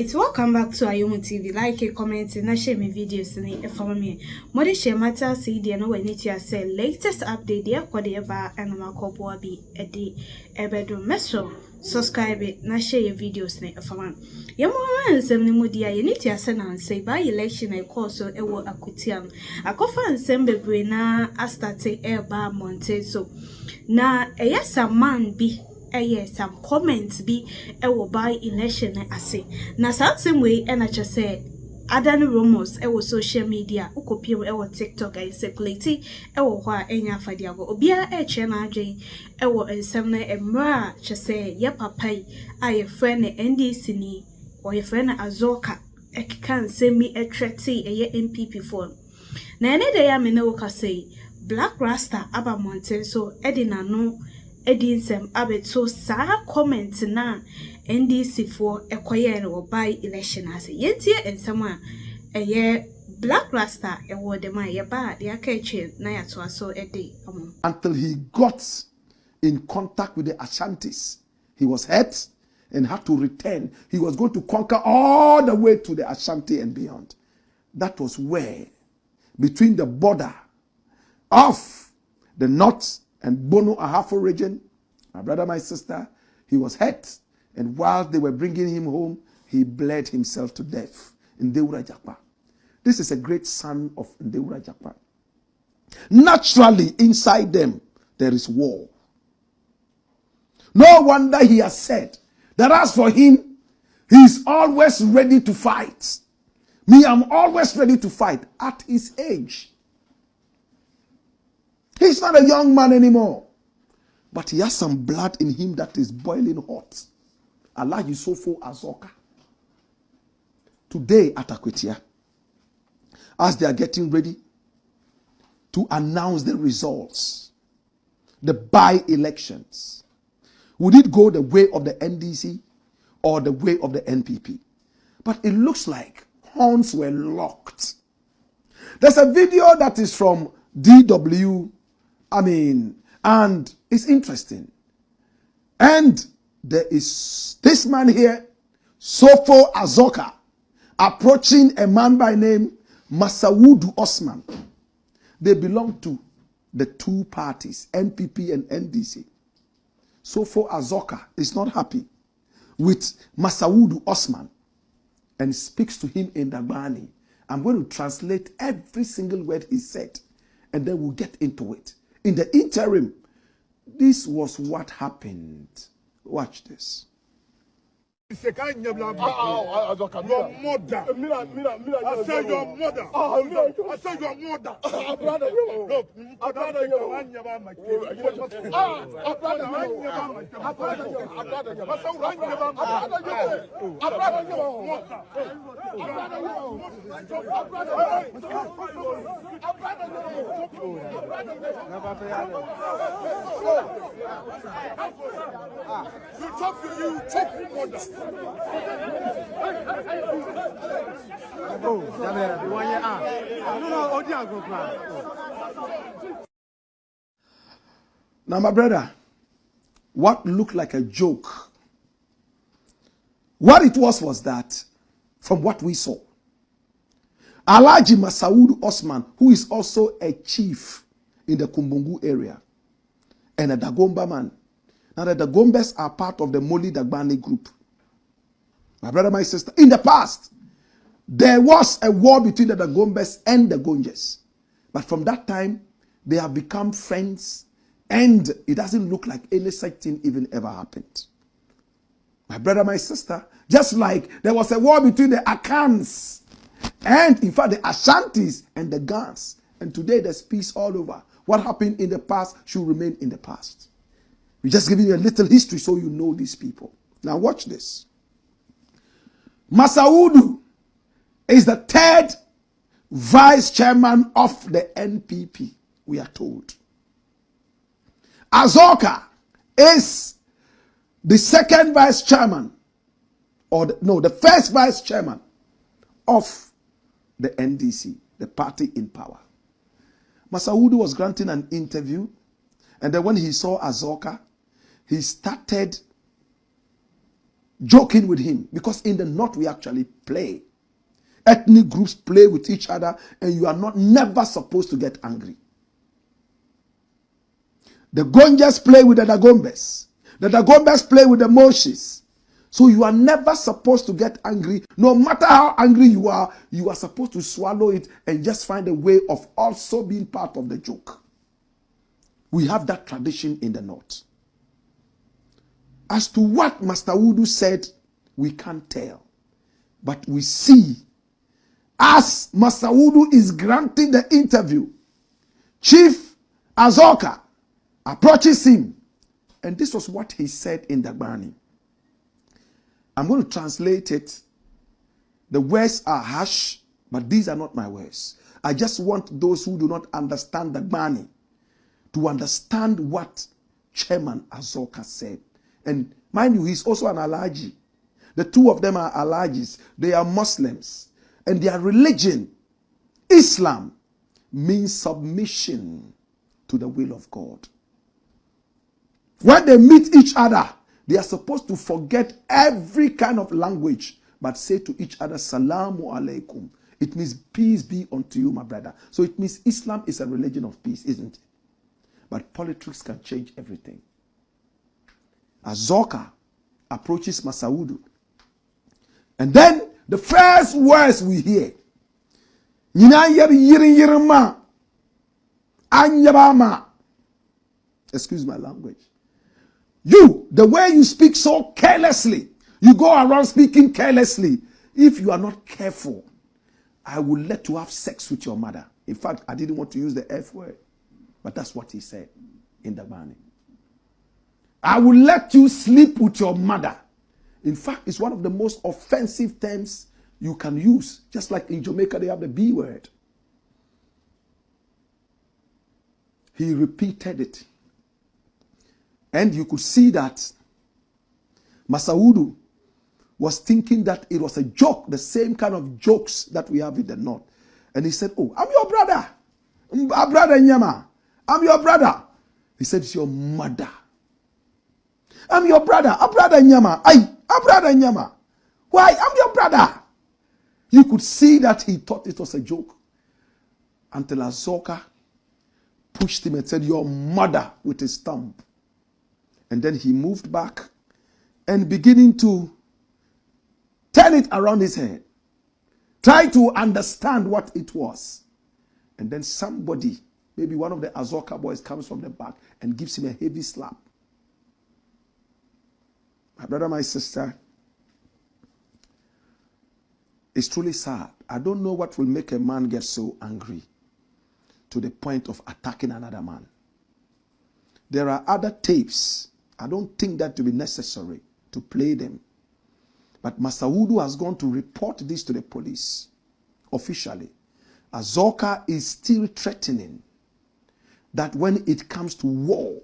Alright, welcome back to Ayomu TV. Like, comment, and share my videos and follow me. Modi share matter see the no when it say latest update there kwa de ba and ma ko bo bi e de ebedo meso subscribe na share your videos na follow. Yamo ansem ni mudi ya ni tia se na say by election e call so e wo akutiam. Akofa ansem bebre na astarte e ba monte so. Na eyesa man bi some comments be will buy election ase. Na same way and I just say Adani rumors social media ukopiem TikTok and circulate hwa enya fadiago obia na adwen ensem na emra just say ya papai aye friend NDC ni or your friend Azorka can send me a threaty MPP form. Na ene de ya me na woka say Blakk Rasta aba mountain so edina no Edinsem abeto sa comment na NDC for ekoye no by election as yentie ensem a Blakk Rasta ewo de ma ye ba de akache na ya to aso ede until he got in contact with the Ashantis. He was hurt and had to return. He was going to conquer all the way to the Ashanti and beyond. That was where, between the border of the north and Bono Ahafo region, my brother, my sister, he was hurt. And while they were bringing him home, he bled himself to death in Deura Jakpa. This is a great son of Deura Jakpa. Naturally, inside them, there is war. No wonder he has said that as for him, he is always ready to fight. Me, I'm always ready to fight at his age. He's not a young man anymore. But he has some blood in him that is boiling hot. Allah Yusufo Azorka. Today at Akwetia, as they are getting ready to announce the results, the by-elections, would it go the way of the NDC or the way of the NPP? But it looks like horns were locked. There's a video that is from DW, and it's interesting. And there is this man here, Sofo Azorka, approaching a man by name Mahama&NDC Osman. They belong to the two parties, NPP and NDC. Sofo Azorka is not happy with Mahama&NDC Osman and speaks to him in Dagbani. I'm going to translate every single word he said, and then we'll get into it. In the interim, this was what happened. Watch this. Your mother. I said your mother. I said your mother. You talk to you, talk to mother. Now, my brother, what looked like a joke, what it was that, from what we saw, Alhaji Mahama&NDC Osman, who is also a chief in the Kumbungu area, and a Dagomba man. Now, the Dagombas are part of the Moli Dagbani group. My brother, my sister, in the past, there was a war between the Dagombas and the Gonjes. But from that time, they have become friends, and it doesn't look like any such thing even ever happened. My brother, my sister, just like there was a war between the Akans and, in fact, the Ashantis and the Gans. And today, there's peace all over. What happened in the past should remain in the past. We're just giving you a little history so you know these people. Now, watch this. Mahama&NDC is the third vice chairman of the NPP, we are told. Azorka is the second vice chairman, or the first vice chairman of the NDC, the party in power. Mahama&NDC was granting an interview, and then when he saw Azorka, he started joking with him, because in the north we actually play. Ethnic groups play with each other, and you are never supposed to get angry. The Gonjas play with the Dagombes. The Dagombes play with the Moshis. So you are never supposed to get angry. No matter how angry you are supposed to swallow it and just find a way of also being part of the joke. We have that tradition in the north. As to what Master Wudu said, we can't tell. But we see, as Master Wudu is granting the interview, Chief Azorka approaches him. And this was what he said in the Gbani. I'm going to translate it. The words are harsh, but these are not my words. I just want those who do not understand the Gbani to understand what Chairman Azorka said. And mind you, he's also an Alhaji. The two of them are Alhajis. They are Muslims. And their religion, Islam, means submission to the will of God. When they meet each other, they are supposed to forget every kind of language, but say to each other, Salamu alaikum. It means peace be unto you, my brother. So it means Islam is a religion of peace, isn't it? But politics can change everything. Azorka approaches Master Wudu. And then the first words we hear, excuse my language. You, the way you speak so carelessly, you go around speaking carelessly. If you are not careful, I will let you have sex with your mother. In fact, I didn't want to use the F word, but that's what he said in the Gbani. I will let you sleep with your mother. In fact, it's one of the most offensive terms you can use. Just like in Jamaica, they have the B word. He repeated it. And you could see that Master Wudu was thinking that it was a joke, the same kind of jokes that we have in the north. And he said, oh, I'm your brother. Brother Nyama. I'm your brother. He said, it's your mother. I'm your brother. Brother Nyama. Brother Nyama. Why? I'm your brother. You could see that he thought it was a joke. Until Azorka pushed him and said, your mother, with his thumb. And then he moved back and beginning to turn it around his head. Try to understand what it was. And then somebody, maybe one of the Azorka boys, comes from the back and gives him a heavy slap. My brother, my sister, it's truly sad. I don't know what will make a man get so angry to the point of attacking another man. There are other tapes. I don't think that to be necessary to play them. But Master Wudu has gone to report this to the police officially. Azorka is still threatening that when it comes to war,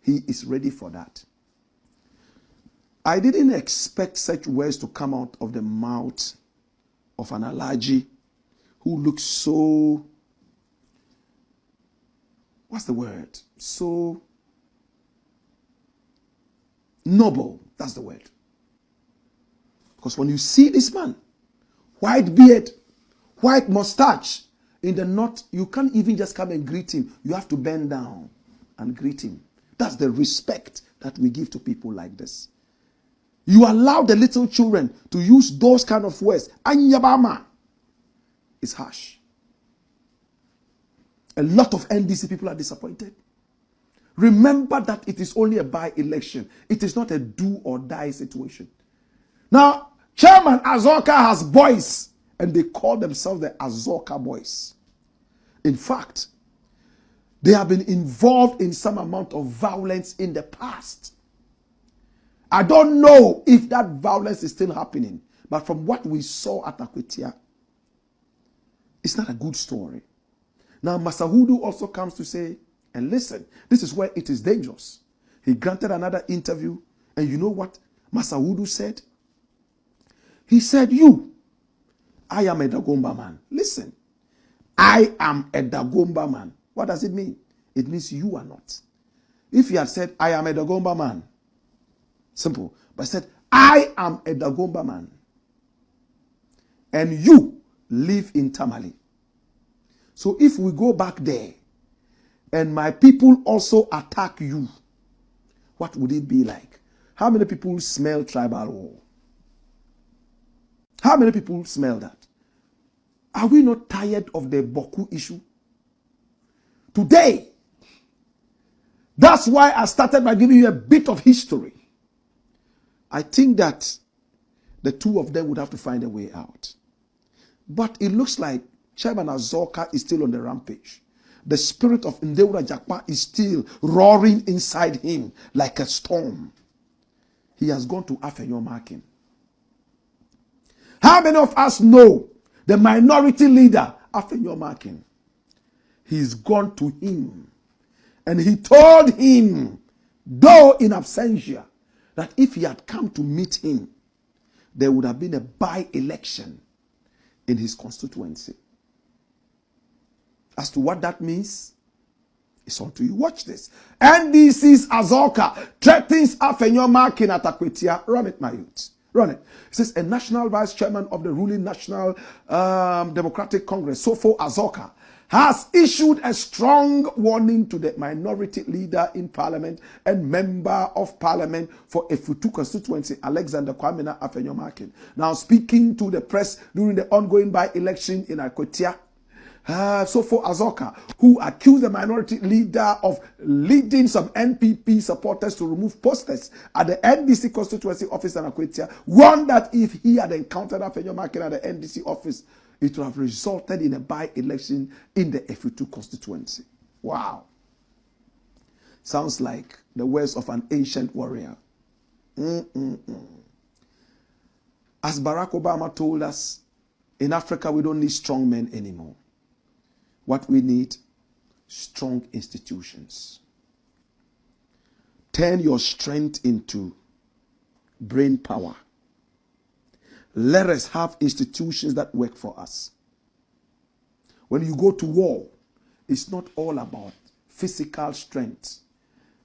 he is ready for that. I didn't expect such words to come out of the mouth of an Alhaji who looks so, what's the word? So noble, that's the word. Because when you see this man, white beard, white mustache, in the north, you can't even just come and greet him. You have to bend down and greet him. That's the respect that we give to people like this. You allow the little children to use those kind of words. Anyabama. It's harsh. A lot of NDC people are disappointed. Remember that it is only a by-election. It is not a do-or-die situation. Now, Chairman Azorka has boys, and they call themselves the Azorka boys. In fact, they have been involved in some amount of violence in the past. I don't know if that violence is still happening, but from what we saw at Akwetia, it's not a good story. Now, Master Wudu also comes to say, and listen, this is where it is dangerous. He granted another interview, and you know what Master Wudu said? He said, I am a Dagomba man. Listen, I am a Dagomba man. What does it mean? It means you are not. If he had said, I am a Dagomba man, simple. But said, I am a Dagomba man. And you live in Tamale. So if we go back there and my people also attack you, what would it be like? How many people smell tribal war? How many people smell that? Are we not tired of the Boku issue? Today, that's why I started by giving you a bit of history. I think that the two of them would have to find a way out. But it looks like Chairman Azorka is still on the rampage. The spirit of Ndewura Jakpa is still roaring inside him like a storm. He has gone to Afenyo Markin. How many of us know the minority leader, Afenyo Markin? He's gone to him. And he told him, though in absentia, that if he had come to meet him, there would have been a by-election in his constituency. As to what that means, it's on to you. Watch this. NDC's Azorka threatens Afenyo Markin at Akwetia. Run it, my youth. Run it. It says a national vice chairman of the ruling National Democratic Congress, Sofo Azorka, has issued a strong warning to the minority leader in parliament and member of parliament for Efutu constituency, Alexander Kwamena Afenyo Markin. Now speaking to the press during the ongoing by-election in Akwetia, Sofo Azorka, who accused the minority leader of leading some NPP supporters to remove posters at the NDC constituency office in Akwetia, warned that if he had encountered Afenyo Markin at the NDC office, it would have resulted in a by-election in the Efutu constituency. Wow. Sounds like the words of an ancient warrior. As Barack Obama told us, in Africa we don't need strong men anymore. What we need? Strong institutions. Turn your strength into brain power. Let us have institutions that work for us. When you go to war, it's not all about physical strength.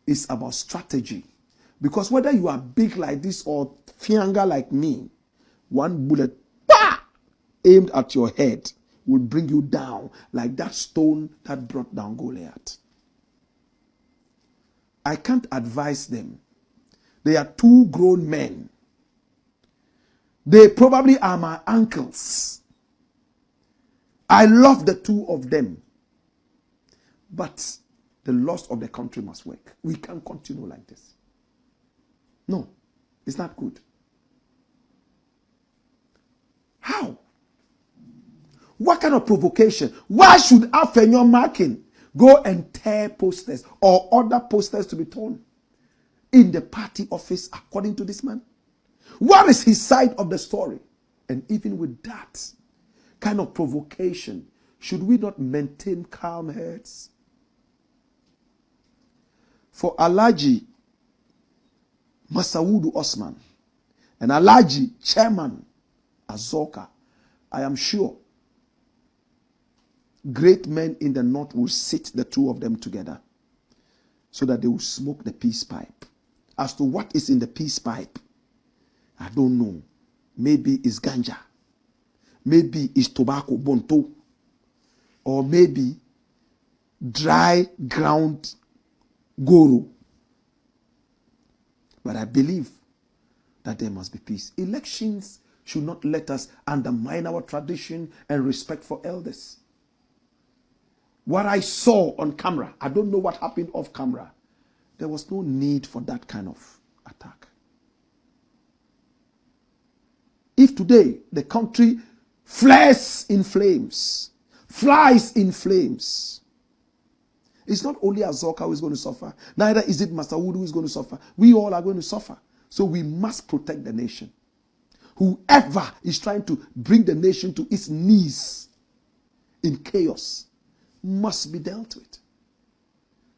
It's about strategy. Because whether you are big like this or fianga like me, one bullet aimed at your head will bring you down like that stone that brought down Goliath. I can't advise them. They are two grown men. They probably are my uncles. I love the two of them. But the loss of the country must work. We can't continue like this. No, it's not good. How? What kind of provocation? Why should Afenyo Markin go and tear posters or order posters to be torn in the party office according to this man? What is his side of the story? And even with that kind of provocation, should we not maintain calm heads? For Alhaji Masaudu Osman and Alhaji Chairman Azorka, I am sure great men in the north will sit the two of them together so that they will smoke the peace pipe. As to what is in the peace pipe, I don't know. Maybe it's ganja. Maybe it's tobacco, bonto. Or maybe dry ground goro. But I believe that there must be peace. Elections should not let us undermine our tradition and respect for elders. What I saw on camera, I don't know what happened off camera. There was no need for that kind of attack. If today the country flares in flames, flies in flames, it's not only Azorka who is going to suffer, neither is it Master Wood who is going to suffer. We all are going to suffer. So we must protect the nation. Whoever is trying to bring the nation to its knees in chaos must be dealt with.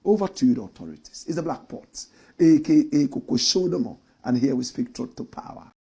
Over to you, the authorities. It's the Black Pot, aka Koko Shodomo, and here we speak truth to power.